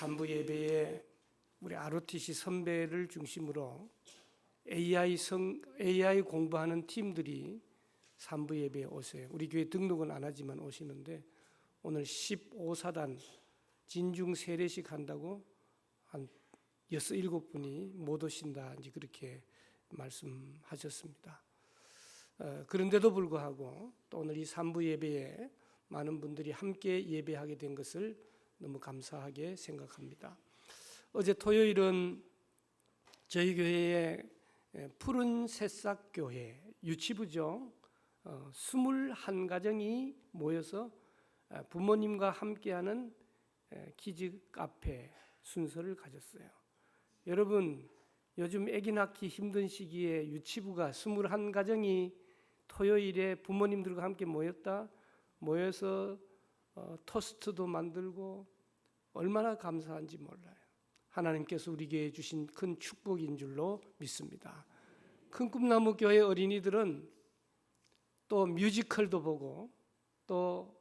3부 예배에 우리 ROTC 선배를 중심으로 AI 공부하는 팀들이 3부 예배에 오세요. 우리 교회 등록은 안 하지만 오시는데 오늘 15사단 진중 세례식 한다고 한 6, 7분이 못 오신다 이제 그렇게 말씀하셨습니다. 그런데도 불구하고 또 오늘 이 3부 예배에 많은 분들이 함께 예배하게 된 것을 너무 감사하게 생각합니다. 어제 토요일은 저희 교회의 푸른 새싹 교회 유치부죠. 21가정이 모여서 부모님과 함께하는 키즈 카페 순서를 가졌어요. 여러분, 요즘 아기 낳기 힘든 시기에 유치부가 21가정이 토요일에 부모님들과 함께 모여서 토스트도 만들고 얼마나 감사한지 몰라요. 하나님께서 우리 교회에 주신 큰 축복인 줄로 믿습니다. 큰 꿈나무 교회 어린이들은 또 뮤지컬도 보고 또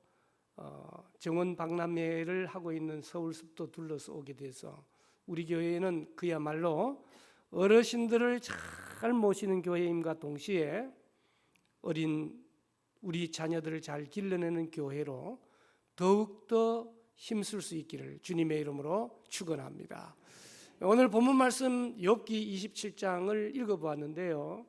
정원 박람회를 하고 있는 서울숲도 둘러서 오게 돼서 우리 교회는 그야말로 어르신들을 잘 모시는 교회임과 동시에 우리 자녀들을 잘 길러내는 교회로 더욱더 힘쓸 수 있기를 주님의 이름으로 축원합니다. 오늘 본문 말씀 욥기 27장을 읽어보았는데요.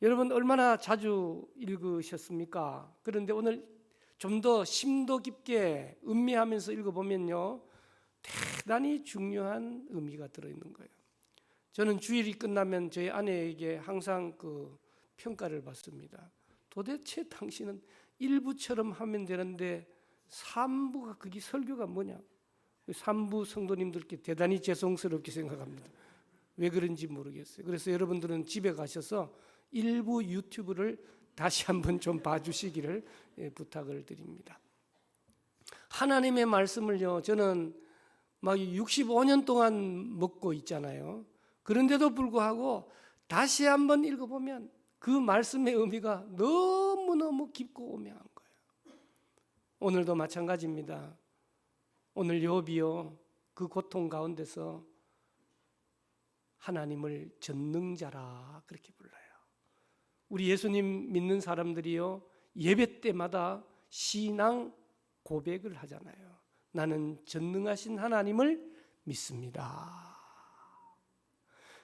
여러분 얼마나 자주 읽으셨습니까? 그런데 오늘 좀 더 심도 깊게 음미하면서 읽어보면요, 대단히 중요한 의미가 들어있는 거예요. 저는 주일이 끝나면 저희 아내에게 항상 그 평가를 받습니다. 도대체 당신은 1부처럼 하면 되는데 3부가 그게 설교가 뭐냐? 3부 성도님들께 대단히 죄송스럽게 생각합니다. 왜 그런지 모르겠어요. 그래서 여러분들은 집에 가셔서 1부 유튜브를 다시 한번 좀 봐주시기를 부탁을 드립니다. 하나님의 말씀을요, 저는 막 65년 동안 먹고 있잖아요. 그런데도 불구하고 다시 한번 읽어보면 그 말씀의 의미가 너무너무 깊고 오묘한 거예요. 오늘도 마찬가지입니다. 오늘 욥이요, 그 고통 가운데서 하나님을 전능자라 그렇게 불러요. 우리 예수님 믿는 사람들이요, 예배 때마다 신앙 고백을 하잖아요. 나는 전능하신 하나님을 믿습니다.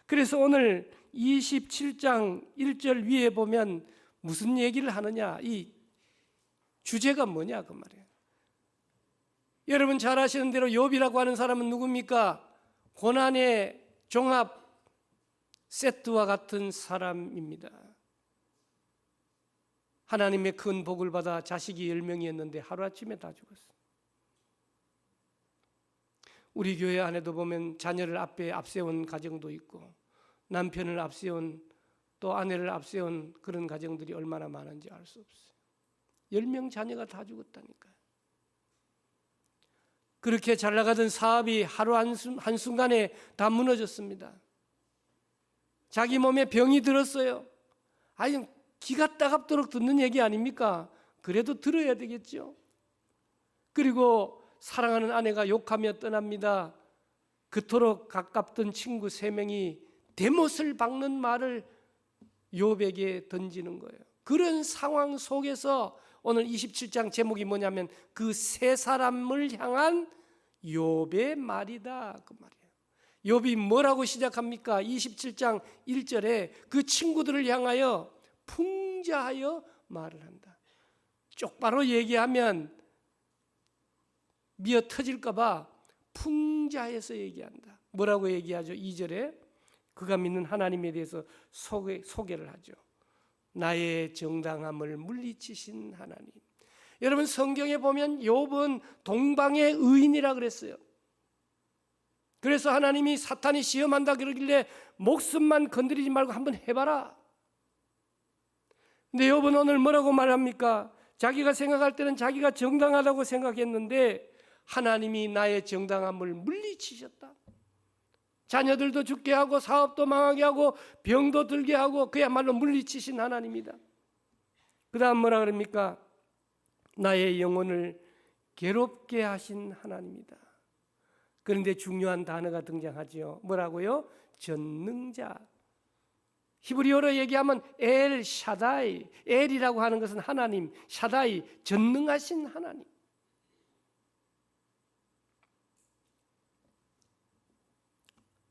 그래서 오늘 27장 1절 위에 보면 무슨 얘기를 하느냐, 이 주제가 뭐냐 그 말이에요. 여러분 잘 아시는 대로 욥이라고 하는 사람은 누굽니까? 고난의 종합 세트와 같은 사람입니다. 하나님의 큰 복을 받아 자식이 10명이었는데 하루아침에 다 죽었어요. 우리 교회 안에도 보면 자녀를 앞에 앞세운 가정도 있고 남편을 앞세운 또 아내를 앞세운 그런 가정들이 얼마나 많은지 알 수 없어요. 10명 자녀가 다 죽었다니까요. 그렇게 잘 나가던 사업이 하루 한순간에 다 무너졌습니다. 자기 몸에 병이 들었어요. 아니, 기가 따갑도록 듣는 얘기 아닙니까? 그래도 들어야 되겠죠. 그리고 사랑하는 아내가 욕하며 떠납니다. 그토록 가깝던 친구 3명이 대못을 박는 말을 욥에게 던지는 거예요. 그런 상황 속에서 오늘 27장 제목이 뭐냐면 그 세 사람을 향한 욥의 말이다 그 말이에요. 욥이 뭐라고 시작합니까? 27장 1절에 그 친구들을 향하여 풍자하여 말을 한다. 쪽바로 얘기하면 미어 터질까 봐 풍자해서 얘기한다. 뭐라고 얘기하죠? 2절에 그가 믿는 하나님에 대해서 소개를 하죠. 나의 정당함을 물리치신 하나님. 여러분 성경에 보면 욥은 동방의 의인이라 그랬어요. 그래서 하나님이 사탄이 시험한다 그러길래 목숨만 건드리지 말고 한번 해봐라. 근데 욥은 오늘 뭐라고 말합니까? 자기가 생각할 때는 자기가 정당하다고 생각했는데 하나님이 나의 정당함을 물리치셨다. 자녀들도 죽게 하고 사업도 망하게 하고 병도 들게 하고 그야말로 물리치신 하나님이다. 그 다음 뭐라 그럽니까? 나의 영혼을 괴롭게 하신 하나님이다. 그런데 중요한 단어가 등장하죠. 뭐라고요? 전능자. 히브리어로 얘기하면 엘 샤다이. 엘이라고 하는 것은 하나님, 샤다이, 전능하신 하나님.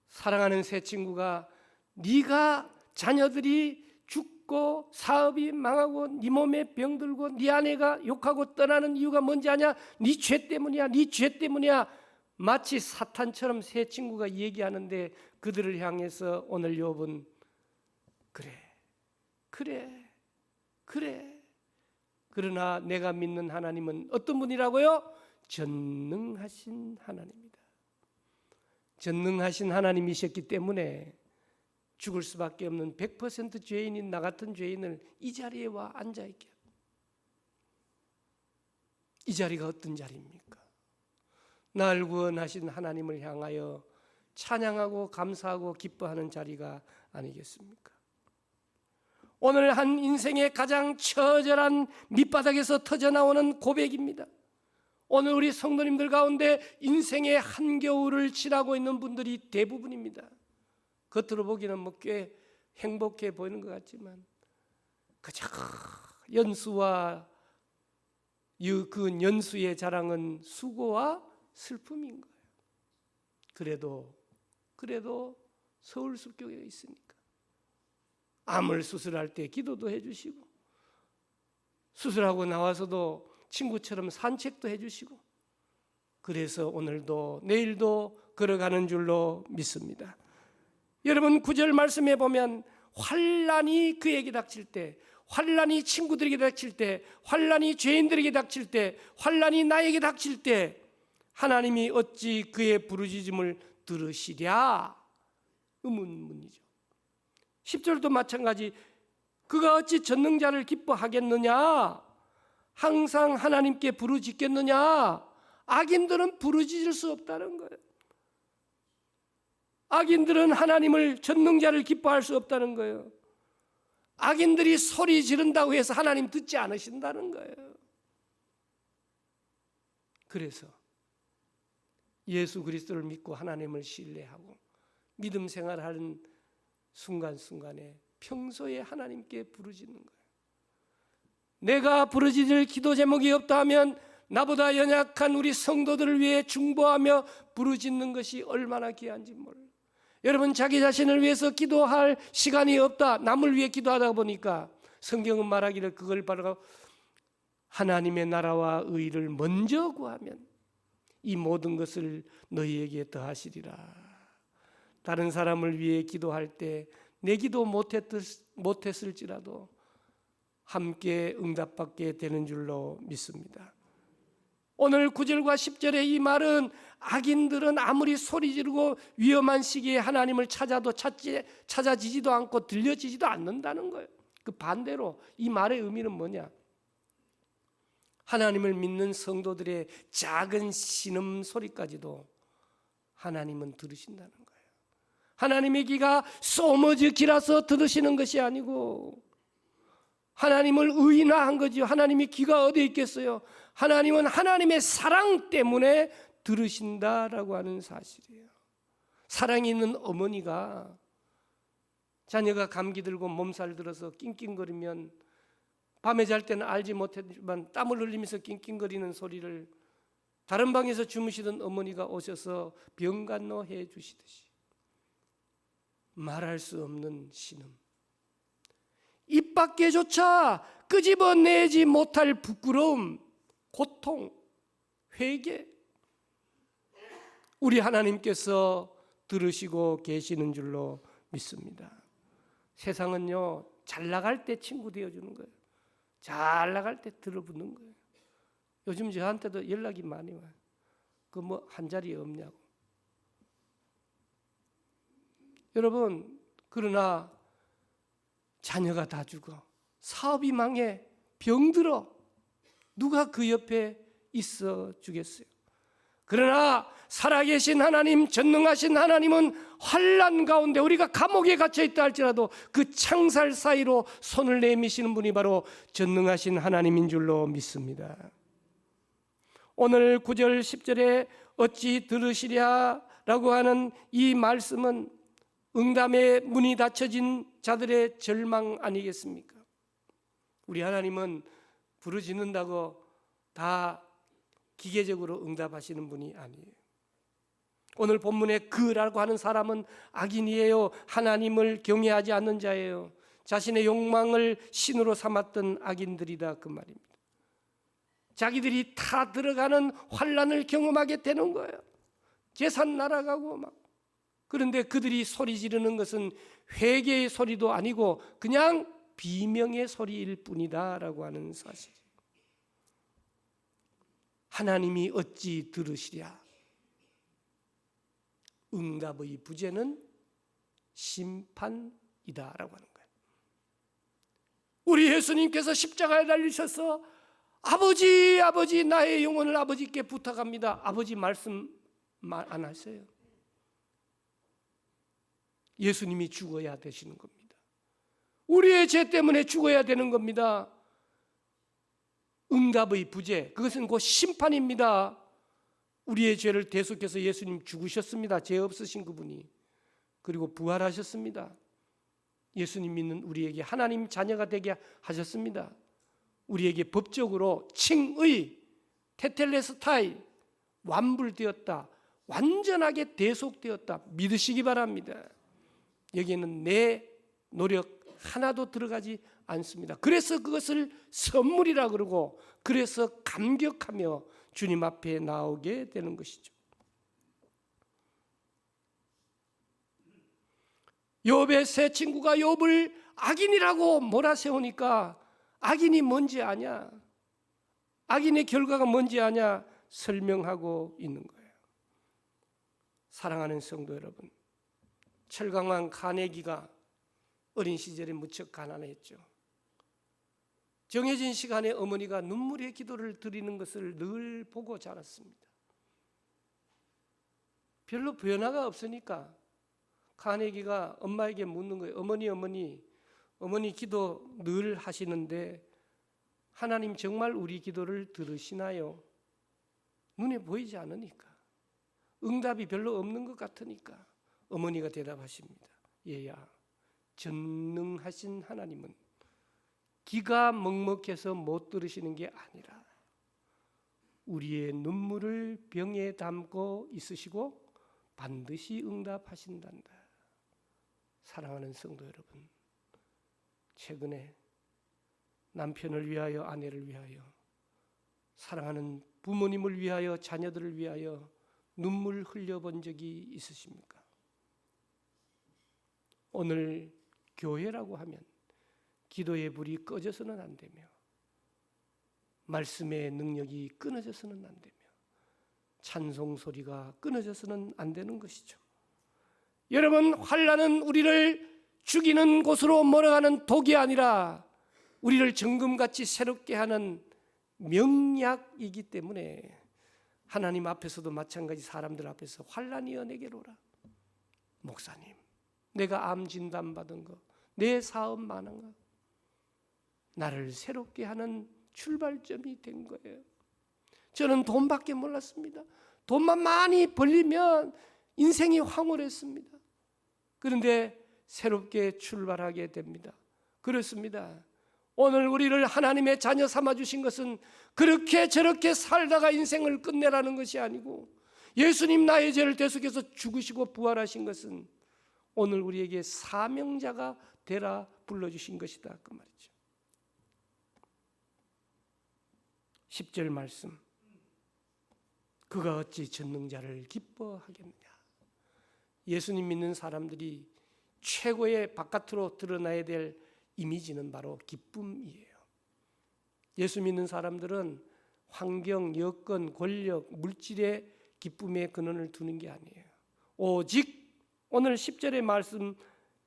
사랑하는 새 친구가, 네가 자녀들이 죽고 사업이 망하고 네 몸에 병들고 네 아내가 욕하고 떠나는 이유가 뭔지 아냐? 네 죄 때문이야. 네 죄 때문이야. 마치 사탄처럼 새 친구가 얘기하는데 그들을 향해서 오늘 욥은 그래. 그러나 내가 믿는 하나님은 어떤 분이라고요? 전능하신 하나님입니다. 전능하신 하나님이셨기 때문에 죽을 수밖에 없는 100% 죄인인 나 같은 죄인을 이 자리에 와 앉아있게 합니다. 이 자리가 어떤 자리입니까? 날 구원하신 하나님을 향하여 찬양하고 감사하고 기뻐하는 자리가 아니겠습니까? 오늘 한 인생의 가장 처절한 밑바닥에서 터져나오는 고백입니다. 오늘 우리 성도님들 가운데 인생의 한겨울을 지나고 있는 분들이 대부분입니다. 겉으로 보기는 꽤 행복해 보이는 것 같지만 그저 연수와 그 연수의 자랑은 수고와 슬픔인 거예요. 그래도 서울숲교회에 있으니까 암을 수술할 때 기도도 해주시고 수술하고 나와서도 친구처럼 산책도 해주시고 그래서 오늘도 내일도 걸어가는 줄로 믿습니다. 여러분 9절 말씀에 보면 환난이 그에게 닥칠 때, 환난이 친구들에게 닥칠 때, 환난이 죄인들에게 닥칠 때, 환난이 나에게 닥칠 때 하나님이 어찌 그의 부르짖음을 들으시랴? 의문문이죠. 10절도 마찬가지. 그가 어찌 전능자를 기뻐하겠느냐? 항상 하나님께 부르짖겠느냐? 악인들은 부르짖을 수 없다는 거예요. 악인들은 하나님을 전능자를 기뻐할 수 없다는 거예요. 악인들이 소리 지른다고 해서 하나님 듣지 않으신다는 거예요. 그래서 예수 그리스도를 믿고 하나님을 신뢰하고 믿음 생활하는 순간순간에 평소에 하나님께 부르짖는 거예요. 내가 부르짖을 기도 제목이 없다 하면 나보다 연약한 우리 성도들을 위해 중보하며 부르짖는 것이 얼마나 귀한지 몰라요. 여러분 자기 자신을 위해서 기도할 시간이 없다, 남을 위해 기도하다 보니까 성경은 말하기를 그걸 바로 하나님의 나라와 의를 먼저 구하면 이 모든 것을 너희에게 더하시리라. 다른 사람을 위해 기도할 때 내 기도 못했을지라도 함께 응답받게 되는 줄로 믿습니다. 오늘 9절과 10절의 이 말은 악인들은 아무리 소리 지르고 위험한 시기에 하나님을 찾아도 찾아지지도 않고 들려지지도 않는다는 거예요. 그 반대로 이 말의 의미는 뭐냐? 하나님을 믿는 성도들의 작은 신음소리까지도 하나님은 들으신다는 거예요. 하나님의 귀가 소머지 귀라서 들으시는 것이 아니고 하나님을 의인화한 거죠. 하나님의 귀가 어디에 있겠어요? 하나님은 하나님의 사랑 때문에 들으신다라고 하는 사실이에요. 사랑이 있는 어머니가 자녀가 감기 들고 몸살 들어서 낑낑거리면 밤에 잘 때는 알지 못했지만 땀을 흘리면서 낑낑거리는 소리를 다른 방에서 주무시던 어머니가 오셔서 병간호 해 주시듯이 말할 수 없는 신음, 입 밖에조차 끄집어내지 못할 부끄러움, 고통, 회개, 우리 하나님께서 들으시고 계시는 줄로 믿습니다. 세상은요, 잘 나갈 때 친구 되어주는 거예요. 잘 나갈 때 들어붙는 거예요. 요즘 저한테도 연락이 많이 와요. 그 뭐 한 자리 없냐고. 여러분, 그러나 자녀가 다 죽어, 사업이 망해, 병들어, 누가 그 옆에 있어 주겠어요? 그러나 살아계신 하나님, 전능하신 하나님은 환난 가운데 우리가 감옥에 갇혀 있다 할지라도 그 창살 사이로 손을 내미시는 분이 바로 전능하신 하나님인 줄로 믿습니다. 오늘 9절 10절에 어찌 들으시랴라고 하는 이 말씀은 응답의 문이 닫혀진 자들의 절망 아니겠습니까? 우리 하나님은 부르짖는다고 다 기계적으로 응답하시는 분이 아니에요. 오늘 본문의 그라고 하는 사람은 악인이에요. 하나님을 경외하지 않는 자예요. 자신의 욕망을 신으로 삼았던 악인들이다, 그 말입니다. 자기들이 다 들어가는 환난을 경험하게 되는 거예요. 재산 날아가고 막. 그런데 그들이 소리 지르는 것은 회개의 소리도 아니고 그냥 비명의 소리일 뿐이다라고 하는 사실. 하나님이 어찌 들으시랴. 응답의 부재는 심판이다라고 하는 거예요. 우리 예수님께서 십자가에 달리셔서 아버지, 아버지, 나의 영혼을 아버지께 부탁합니다. 아버지 말씀 말 안 하세요. 예수님이 죽어야 되시는 겁니다. 우리의 죄 때문에 죽어야 되는 겁니다. 응답의 부재, 그것은 곧 심판입니다. 우리의 죄를 대속해서 예수님 죽으셨습니다. 죄 없으신 그분이. 그리고 부활하셨습니다. 예수님 믿는 우리에게 하나님 자녀가 되게 하셨습니다. 우리에게 법적으로 칭의, 테텔레스타이, 완불되었다, 완전하게 대속되었다 믿으시기 바랍니다. 여기에는 내 노력 하나도 들어가지 않습니다. 그래서 그것을 선물이라 그러고, 그래서 감격하며 주님 앞에 나오게 되는 것이죠. 욥의 세 친구가 욥을 악인이라고 몰아세우니까 악인이 뭔지 아냐, 악인의 결과가 뭔지 아냐 설명하고 있는 거예요. 사랑하는 성도 여러분, 철강왕 카네기가 어린 시절에 무척 가난했죠. 정해진 시간에 어머니가 눈물의 기도를 드리는 것을 늘 보고 자랐습니다. 별로 변화가 없으니까 카네기가 엄마에게 묻는 거예요. 어머니 기도 늘 하시는데 하나님 정말 우리 기도를 들으시나요? 눈에 보이지 않으니까, 응답이 별로 없는 것 같으니까 어머니가 대답하십니다. 얘야, 전능하신 하나님은 기가 먹먹해서 못 들으시는 게 아니라 우리의 눈물을 병에 담고 있으시고 반드시 응답하신단다. 사랑하는 성도 여러분, 최근에 남편을 위하여, 아내를 위하여, 사랑하는 부모님을 위하여, 자녀들을 위하여 눈물 흘려본 적이 있으십니까? 오늘 교회라고 하면 기도의 불이 꺼져서는 안 되며 말씀의 능력이 끊어져서는 안 되며 찬송 소리가 끊어져서는 안 되는 것이죠. 여러분, 환난은 우리를 죽이는 곳으로 몰아가는 독이 아니라 우리를 정금같이 새롭게 하는 명약이기 때문에 하나님 앞에서도 마찬가지, 사람들 앞에서 환난이여 내게로 오라. 목사님, 내가 암 진단 받은 거, 내 사업 많은 거, 나를 새롭게 하는 출발점이 된 거예요. 저는 돈밖에 몰랐습니다. 돈만 많이 벌리면 인생이 황홀했습니다. 그런데 새롭게 출발하게 됩니다. 그렇습니다. 오늘 우리를 하나님의 자녀 삼아 주신 것은 그렇게 저렇게 살다가 인생을 끝내라는 것이 아니고, 예수님 나의 죄를 대속해서 죽으시고 부활하신 것은 오늘 우리에게 사명자가 되라 불러주신 것이다, 그 말이죠. 10절 말씀, 그가 어찌 전능자를 기뻐하겠느냐. 예수님 믿는 사람들이 최고의 바깥으로 드러나야 될 이미지는 바로 기쁨이에요. 예수 믿는 사람들은 환경, 여건, 권력, 물질의 기쁨에 근원을 두는 게 아니에요. 오직 오늘 10절의 말씀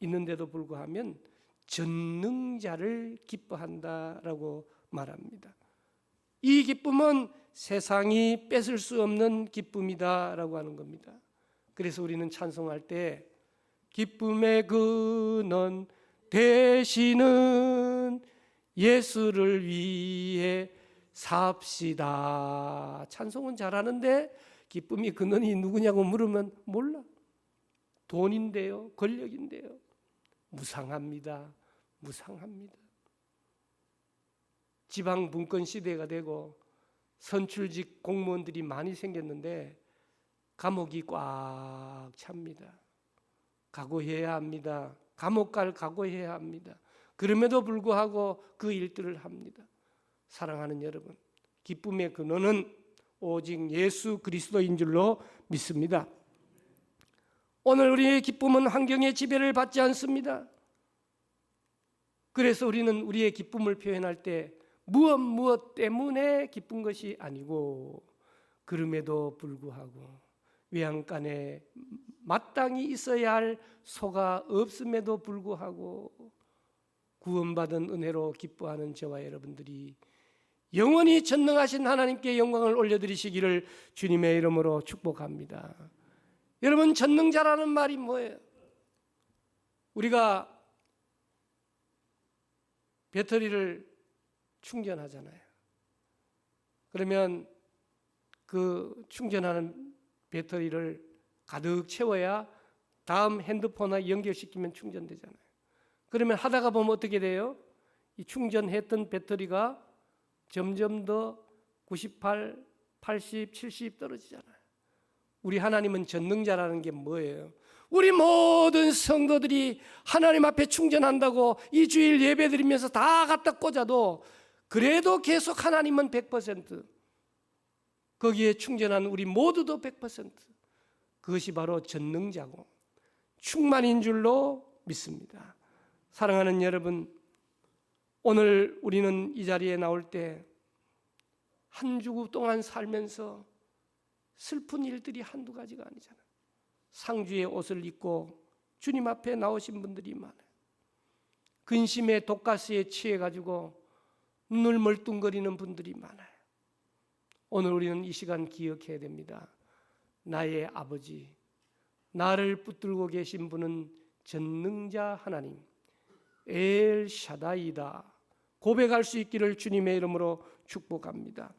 있는데도 불구하면 전능자를 기뻐한다라고 말합니다. 이 기쁨은 세상이 뺏을 수 없는 기쁨이다라고 하는 겁니다. 그래서 우리는 찬송할 때 기쁨의 근원 되시는 예수를 위해 삽시다. 찬송은 잘하는데 기쁨의 근원이 누구냐고 물으면 몰라. 돈인데요, 권력인데요. 무상합니다. 무상합니다. 지방 분권 시대가 되고 선출직 공무원들이 많이 생겼는데 감옥이 꽉 찹니다. 각오해야 합니다. 감옥 갈 각오해야 합니다. 그럼에도 불구하고 그 일들을 합니다. 사랑하는 여러분, 기쁨의 근원은 오직 예수 그리스도인 줄로 믿습니다. 오늘 우리의 기쁨은 환경의 지배를 받지 않습니다. 그래서 우리는 우리의 기쁨을 표현할 때 무엇 때문에 기쁜 것이 아니고 그럼에도 불구하고 외양간에 마땅히 있어야 할 소가 없음에도 불구하고 구원받은 은혜로 기뻐하는 저와 여러분들이 영원히 전능하신 하나님께 영광을 올려드리시기를 주님의 이름으로 축복합니다. 여러분, 전능자라는 말이 뭐예요? 우리가 배터리를 충전하잖아요. 그러면 그 충전하는 배터리를 가득 채워야 다음 핸드폰에 연결시키면 충전되잖아요. 그러면 하다가 보면 어떻게 돼요? 이 충전했던 배터리가 점점 더 98, 80, 70 떨어지잖아요. 우리 하나님은 전능자라는 게 뭐예요? 우리 모든 성도들이 하나님 앞에 충전한다고 이 주일 예배 드리면서 다 갖다 꽂아도 그래도 계속 하나님은 100%, 거기에 충전한 우리 모두도 100%, 그것이 바로 전능자고 충만인 줄로 믿습니다. 사랑하는 여러분, 오늘 우리는 이 자리에 나올 때 한 주구 동안 살면서 슬픈 일들이 한두 가지가 아니잖아요. 상주의 옷을 입고 주님 앞에 나오신 분들이 많아요. 근심의 독가스에 취해가지고 눈을 멀뚱거리는 분들이 많아요. 오늘 우리는 이 시간 기억해야 됩니다. 나의 아버지, 나를 붙들고 계신 분은 전능자 하나님 엘 샤다이다 고백할 수 있기를 주님의 이름으로 축복합니다.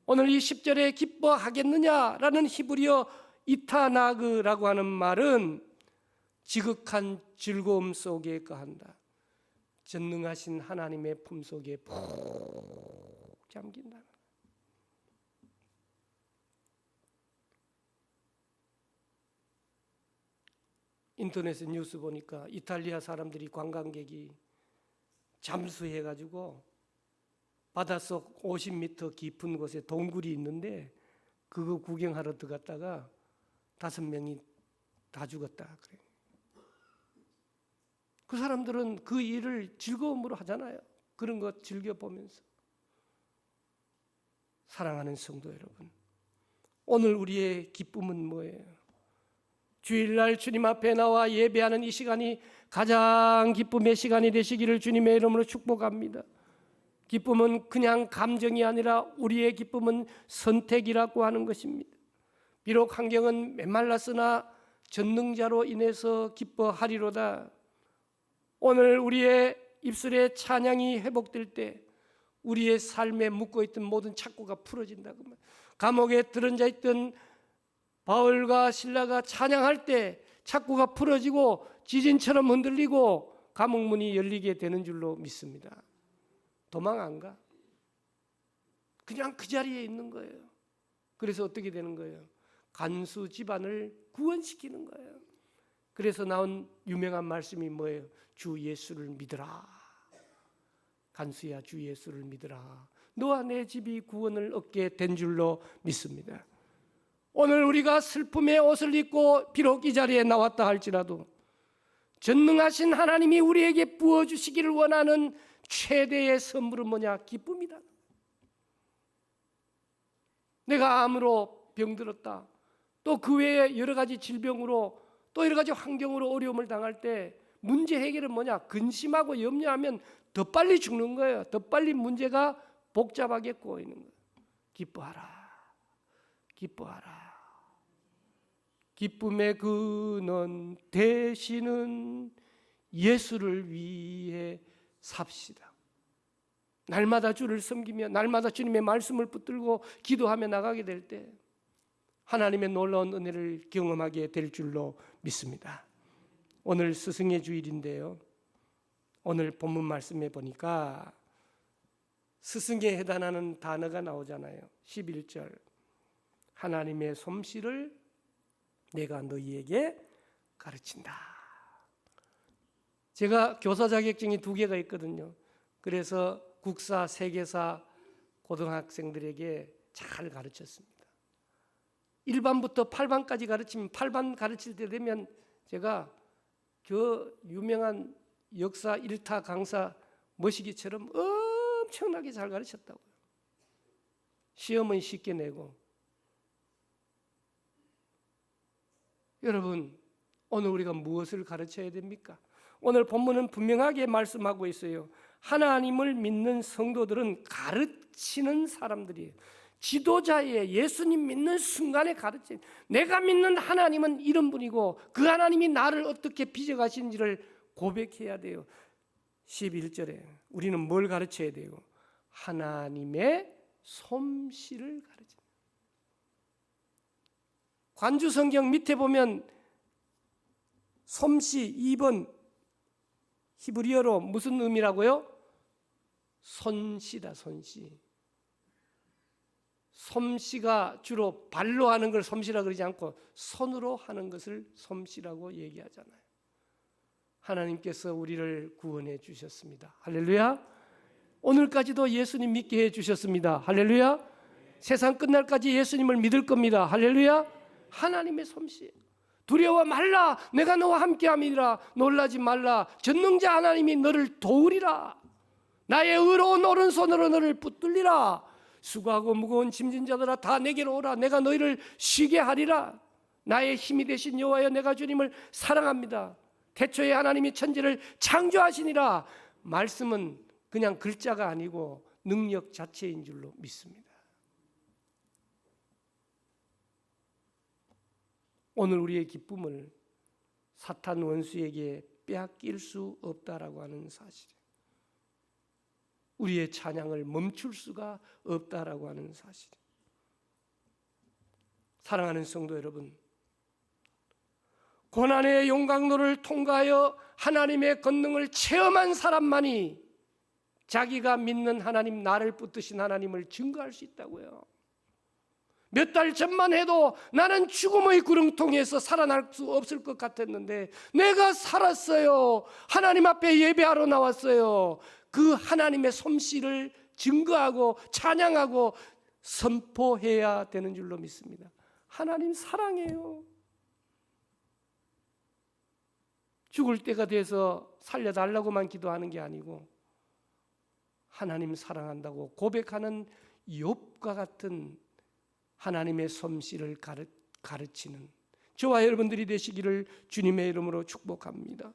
오늘 이 10절에 기뻐하겠느냐라는 히브리어 이타나그라고 하는 말은 지극한 즐거움 속에 거한다. 전능하신 하나님의 품속에 푹 잠긴다. 인터넷에 뉴스 보니까 이탈리아 사람들이 관광객이 잠수해가지고 바닷속 50m 깊은 곳에 동굴이 있는데 그거 구경하러 들어갔다가 5명이 다 죽었다 그래요. 그 사람들은 그 일을 즐거움으로 하잖아요. 그런 것 즐겨보면서. 사랑하는 성도 여러분, 오늘 우리의 기쁨은 뭐예요? 주일날 주님 앞에 나와 예배하는 이 시간이 가장 기쁨의 시간이 되시기를 주님의 이름으로 축복합니다. 기쁨은 그냥 감정이 아니라 우리의 기쁨은 선택이라고 하는 것입니다. 비록 환경은 메말랐으나 전능자로 인해서 기뻐하리로다. 오늘 우리의 입술에 찬양이 회복될 때 우리의 삶에 묶어있던 모든 착고가 풀어진다고 말이에요. 감옥에 들은자 있던 바울과 실라가 찬양할 때 착고가 풀어지고 지진처럼 흔들리고 감옥문이 열리게 되는 줄로 믿습니다. 도망 안 가. 그냥 그 자리에 있는 거예요. 그래서 어떻게 되는 거예요? 간수 집안을 구원시키는 거예요. 그래서 나온 유명한 말씀이 뭐예요? 주 예수를 믿으라. 간수야, 주 예수를 믿으라. 너와 내 집이 구원을 얻게 된 줄로 믿습니다. 오늘 우리가 슬픔의 옷을 입고 비록 이 자리에 나왔다 할지라도 전능하신 하나님이 우리에게 부어주시기를 원하는 최대의 선물은 뭐냐? 기쁨이다. 내가 암으로 병들었다. 또 그 외에 여러 가지 질병으로 또 여러 가지 환경으로 어려움을 당할 때 문제 해결은 뭐냐? 근심하고 염려하면 더 빨리 죽는 거예요. 더 빨리 문제가 복잡하게 꼬이는 거예요. 기뻐하라. 기뻐하라. 기쁨의 근원 되시는 예수를 위해 삽시다. 날마다 주를 섬기며 날마다 주님의 말씀을 붙들고 기도하며 나가게 될 때 하나님의 놀라운 은혜를 경험하게 될 줄로 믿습니다. 오늘 스승의 주일인데요, 오늘 본문 말씀에 보니까 스승에 해당하는 단어가 나오잖아요. 11절, 하나님의 솜씨를 내가 너희에게 가르친다. 제가 교사 자격증이 2개가 있거든요. 그래서 국사, 세계사 고등학생들에게 잘 가르쳤습니다. 1반부터 8반까지 가르치면 8반 가르칠 때 되면 제가 그 유명한 역사 1타 강사 머시기처럼 엄청나게 잘 가르쳤다고요. 시험은 쉽게 내고. 여러분, 오늘 우리가 무엇을 가르쳐야 됩니까? 오늘 본문은 분명하게 말씀하고 있어요. 하나님을 믿는 성도들은 가르치는 사람들이에요. 지도자의 예수님 믿는 순간에 가르친, 내가 믿는 하나님은 이런 분이고 그 하나님이 나를 어떻게 빚어가신지를 고백해야 돼요. 11절에 우리는 뭘 가르쳐야 돼요? 하나님의 솜씨를 가르칩니다. 관주 성경 밑에 보면 솜씨 2번 히브리어로 무슨 의미라고요? 손씨다, 손씨. 솜씨가 주로 발로 하는 걸 솜씨라 그러지 않고 손으로 하는 것을 솜씨라고 얘기하잖아요. 하나님께서 우리를 구원해 주셨습니다. 할렐루야. 오늘까지도 예수님 믿게 해 주셨습니다. 할렐루야. 세상 끝날까지 예수님을 믿을 겁니다. 할렐루야. 하나님의 솜씨. 두려워 말라, 내가 너와 함께함이라. 놀라지 말라, 전능자 하나님이 너를 도우리라. 나의 의로운 오른손으로 너를 붙들리라. 수고하고 무거운 짐진 자들아 다 내게로 오라. 내가 너희를 쉬게 하리라. 나의 힘이 되신 여호와여, 내가 주님을 사랑합니다. 태초에 하나님이 천지를 창조하시니라. 말씀은 그냥 글자가 아니고 능력 자체인 줄로 믿습니다. 오늘 우리의 기쁨을 사탄 원수에게 빼앗길 수 없다라고 하는 사실, 우리의 찬양을 멈출 수가 없다라고 하는 사실. 사랑하는 성도 여러분, 고난의 용광로를 통과하여 하나님의 권능을 체험한 사람만이 자기가 믿는 하나님, 나를 붙드신 하나님을 증거할 수 있다고요. 몇 달 전만 해도 나는 죽음의 구렁텅이에서 살아날 수 없을 것 같았는데 내가 살았어요. 하나님 앞에 예배하러 나왔어요. 그 하나님의 솜씨를 증거하고 찬양하고 선포해야 되는 줄로 믿습니다. 하나님 사랑해요. 죽을 때가 돼서 살려달라고만 기도하는 게 아니고 하나님 사랑한다고 고백하는 욥과 같은 하나님의 솜씨를 가르치는 저와 여러분들이 되시기를 주님의 이름으로 축복합니다.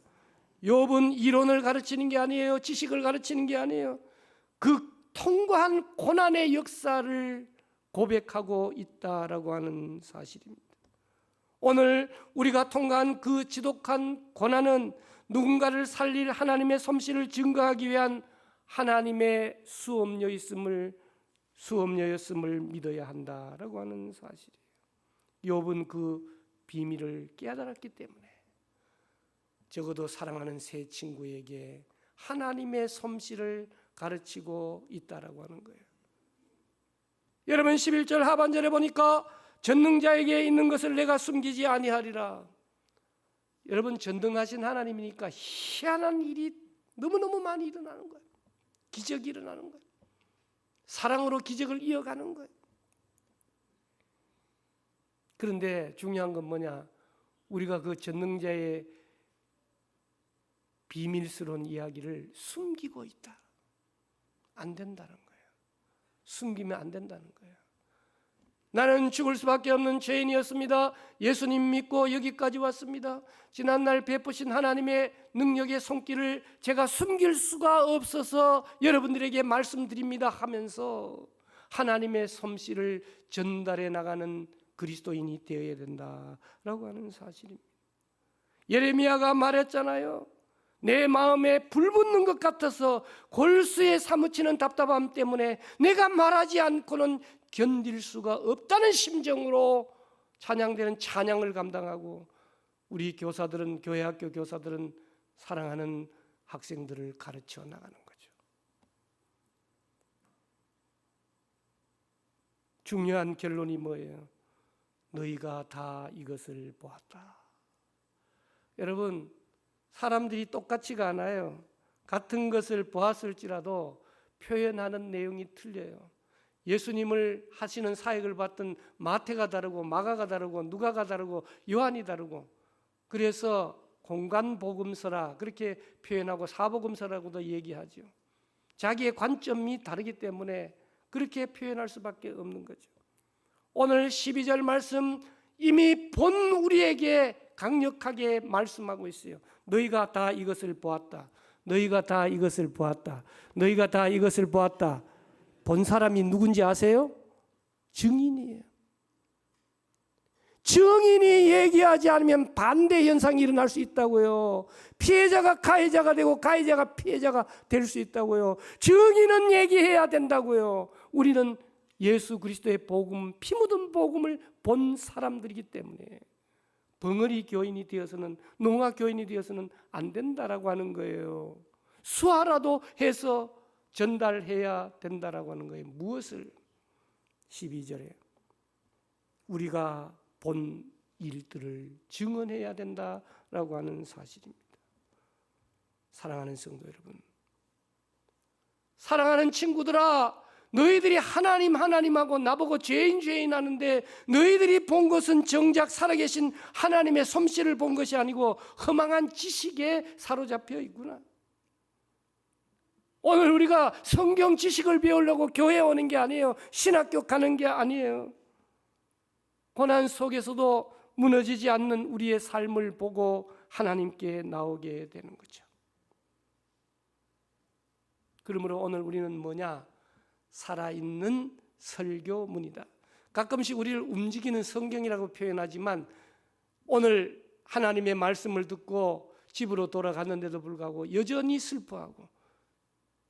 욥은 이론을 가르치는 게 아니에요. 지식을 가르치는 게 아니에요. 그 통과한 고난의 역사를 고백하고 있다라고 하는 사실입니다. 오늘 우리가 통과한 그 지독한 고난은 누군가를 살릴 하나님의 솜씨를 증거하기 위한 하나님의 수업료였음을 믿어야 한다라고 하는 사실이에요. 욥은 그 비밀을 깨달았기 때문에 적어도 사랑하는 새 친구에게 하나님의 솜씨를 가르치고 있다라고 하는 거예요. 여러분 11절 하반절에 보니까 전능자에게 있는 것을 내가 숨기지 아니하리라. 여러분 전능하신 하나님이니까 희한한 일이 너무너무 많이 일어나는 거예요. 기적이 일어나는 거예요. 사랑으로 기적을 이어가는 거예요. 그런데 중요한 건 뭐냐? 우리가 그 전능자의 비밀스러운 이야기를 숨기고 있다. 안 된다는 거예요. 숨기면 안 된다는 거예요. 나는 죽을 수밖에 없는 죄인이었습니다. 예수님 믿고 여기까지 왔습니다. 지난날 베푸신 하나님의 능력의 손길을 제가 숨길 수가 없어서 여러분들에게 말씀드립니다 하면서 하나님의 솜씨를 전달해 나가는 그리스도인이 되어야 된다라고 하는 사실입니다. 예레미야가 말했잖아요. 내 마음에 불 붙는 것 같아서 골수에 사무치는 답답함 때문에 내가 말하지 않고는 견딜 수가 없다는 심정으로 찬양되는 찬양을 감당하고, 우리 교사들은, 교회 학교 교사들은 사랑하는 학생들을 가르쳐 나가는 거죠. 중요한 결론이 뭐예요? 너희가 다 이것을 보았다. 여러분, 사람들이 똑같지가 않아요. 같은 것을 보았을지라도 표현하는 내용이 틀려요. 예수님을 하시는 사역을 봤던 마태가 다르고 마가가 다르고 누가가 다르고 요한이 다르고, 그래서 공간복음서라 그렇게 표현하고 사복음서라고도 얘기하죠. 자기의 관점이 다르기 때문에 그렇게 표현할 수밖에 없는 거죠. 오늘 12절 말씀 이미 본 우리에게 강력하게 말씀하고 있어요. 너희가 다 이것을 보았다. 너희가 다 이것을 보았다. 너희가 다 이것을 보았다. 본 사람이 누군지 아세요? 증인이에요. 증인이 얘기하지 않으면 반대 현상이 일어날 수 있다고요. 피해자가 가해자가 되고 가해자가 피해자가 될 수 있다고요. 증인은 얘기해야 된다고요. 우리는 예수 그리스도의 복음, 피 묻은 복음을 본 사람들이기 때문에 벙어리 교인이 되어서는, 농악 교인이 되어서는 안 된다라고 하는 거예요. 수화라도 해서 전달해야 된다라고 하는 거예요. 무엇을? 12절에 우리가 본 일들을 증언해야 된다라고 하는 사실입니다. 사랑하는 성도 여러분, 사랑하는 친구들아, 너희들이 하나님하고 나보고 죄인 하는데 너희들이 본 것은 정작 살아계신 하나님의 솜씨를 본 것이 아니고 허망한 지식에 사로잡혀 있구나. 오늘 우리가 성경 지식을 배우려고 교회에 오는 게 아니에요. 신학교 가는 게 아니에요. 고난 속에서도 무너지지 않는 우리의 삶을 보고 하나님께 나오게 되는 거죠. 그러므로 오늘 우리는 뭐냐? 살아있는 설교문이다. 가끔씩 우리를 움직이는 성경이라고 표현하지만 오늘 하나님의 말씀을 듣고 집으로 돌아갔는데도 불구하고 여전히 슬퍼하고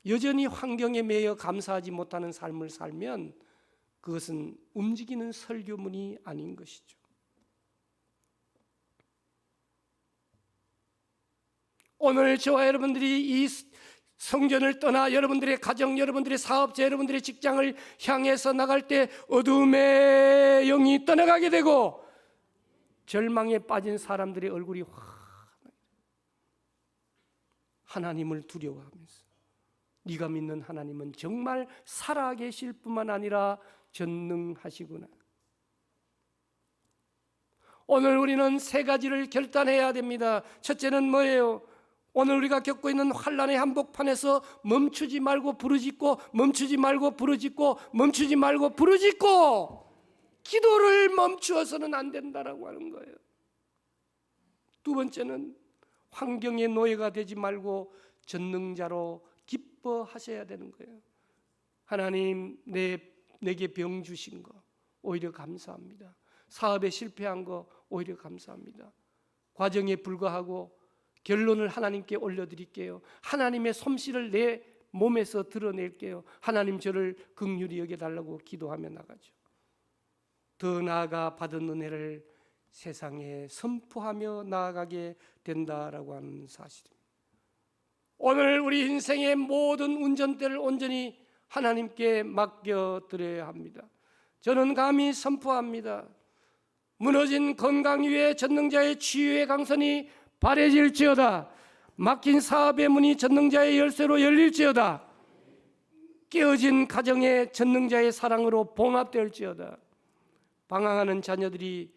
여전히 환경에 매여 감사하지 못하는 삶을 살면 그것은 움직이는 설교문이 아닌 것이죠. 오늘 저와 여러분들이 이 성전을 떠나 여러분들의 가정, 여러분들의 사업자, 여러분들의 직장을 향해서 나갈 때 어둠의 영이 떠나가게 되고 절망에 빠진 사람들의 얼굴이 하나님을 두려워하면서 네가 믿는 하나님은 정말 살아계실 뿐만 아니라 전능하시구나. 오늘 우리는 세 가지를 결단해야 됩니다. 첫째는 뭐예요? 오늘 우리가 겪고 있는 환난의 한복판에서 멈추지 말고 부르짖고, 멈추지 말고 부르짖고, 멈추지 말고 부르짖고, 기도를 멈추어서는 안 된다라고 하는 거예요. 두 번째는 환경의 노예가 되지 말고 전능자로 기뻐하셔야 되는 거예요. 하나님, 내게 병 주신 거 오히려 감사합니다. 사업에 실패한 거 오히려 감사합니다. 과정에 불과하고 결론을 하나님께 올려드릴게요. 하나님의 솜씨를 내 몸에서 드러낼게요. 하나님 저를 긍휼히 여겨달라고 기도하며 나가죠. 더 나아가 받은 은혜를 세상에 선포하며 나아가게 된다라고 하는 사실입니다. 오늘 우리 인생의 모든 운전대를 온전히 하나님께 맡겨드려야 합니다. 저는 감히 선포합니다. 무너진 건강 위에 전능자의 치유의 강선이 바래질지어다. 막힌 사업의 문이 전능자의 열쇠로 열릴지어다. 깨어진 가정의 전능자의 사랑으로 봉합될지어다. 방황하는 자녀들이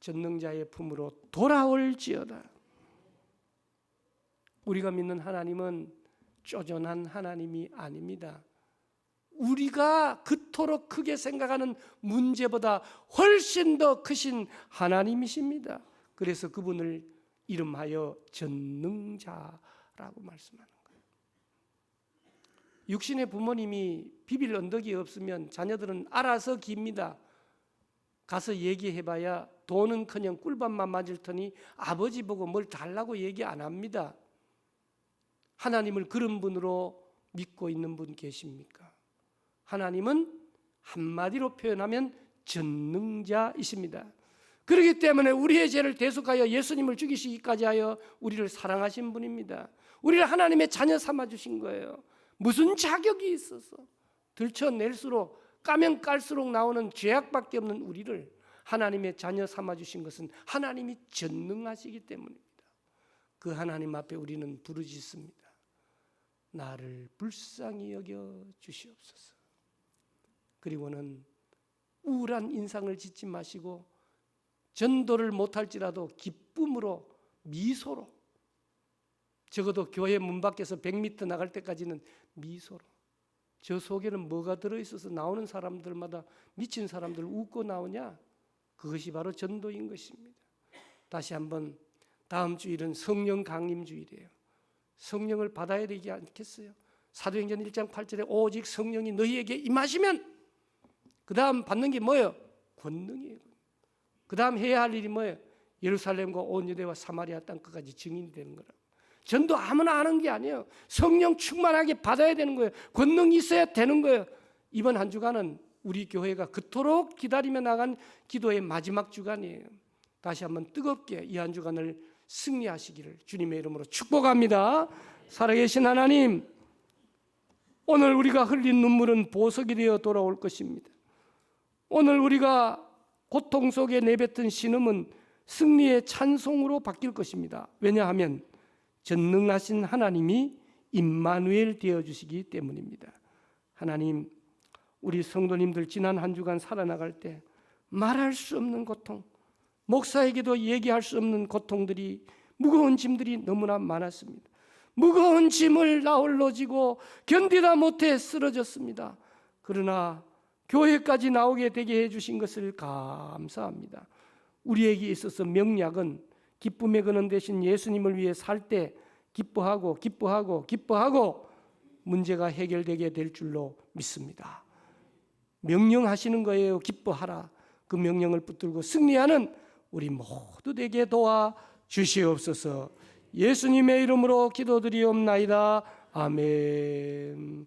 전능자의 품으로 돌아올지어다. 우리가 믿는 하나님은 쪼잔한 하나님이 아닙니다. 우리가 그토록 크게 생각하는 문제보다 훨씬 더 크신 하나님이십니다. 그래서 그분을 이름하여 전능자라고 말씀하는 거예요. 육신의 부모님이 비빌 언덕이 없으면 자녀들은 알아서 깁니다. 가서 얘기해봐야 돈은커녕 꿀밤만 맞을 터니 아버지 보고 뭘 달라고 얘기 안 합니다. 하나님을 그런 분으로 믿고 있는 분 계십니까? 하나님은 한마디로 표현하면 전능자이십니다. 그렇기 때문에 우리의 죄를 대속하여 예수님을 죽이시기까지 하여 우리를 사랑하신 분입니다. 우리를 하나님의 자녀 삼아주신 거예요. 무슨 자격이 있어서 들춰낼수록 까면 깔수록 나오는 죄악밖에 없는 우리를 하나님의 자녀 삼아주신 것은 하나님이 전능하시기 때문입니다. 그 하나님 앞에 우리는 부르짖습니다. 나를 불쌍히 여겨 주시옵소서. 그리고는 우울한 인상을 짓지 마시고 전도를 못할지라도 기쁨으로 미소로, 적어도 교회 문 밖에서 100m 나갈 때까지는 미소로, 저 속에는 뭐가 들어있어서 나오는 사람들마다 미친 사람들 웃고 나오냐? 그것이 바로 전도인 것입니다. 다시 한번, 다음 주일은 성령 강림 주일이에요. 성령을 받아야 되지 않겠어요? 사도행전 1장 8절에 오직 성령이 너희에게 임하시면, 그 다음 받는 게 뭐예요? 권능이에요. 그 다음 해야 할 일이 뭐예요? 예루살렘과 온 유대와 사마리아 땅끝까지 증인이 되는 거라고. 전도 아무나 하는 게 아니에요. 성령 충만하게 받아야 되는 거예요. 권능이 있어야 되는 거예요. 이번 한 주간은 우리 교회가 그토록 기다리며 나간 기도의 마지막 주간이에요. 다시 한번 뜨겁게 이 한 주간을 승리하시기를 주님의 이름으로 축복합니다. 살아계신 하나님, 오늘 우리가 흘린 눈물은 보석이 되어 돌아올 것입니다. 오늘 우리가 고통 속에 내뱉은 신음은 승리의 찬송으로 바뀔 것입니다. 왜냐하면 전능하신 하나님이 임마누엘 되어주시기 때문입니다. 하나님, 우리 성도님들 지난 한 주간 살아나갈 때 말할 수 없는 고통, 목사에게도 얘기할 수 없는 고통들이, 무거운 짐들이 너무나 많았습니다. 무거운 짐을 나 홀로 지고 견디다 못해 쓰러졌습니다. 그러나 교회까지 나오게 되게 해주신 것을 감사합니다. 우리에게 있어서 명약은 기쁨의 근원 되신 예수님을 위해 살 때 기뻐하고 문제가 해결되게 될 줄로 믿습니다. 명령하시는 거예요. 기뻐하라. 그 명령을 붙들고 승리하는 우리 모두 되게 도와 주시옵소서. 예수님의 이름으로 기도드리옵나이다. 아멘.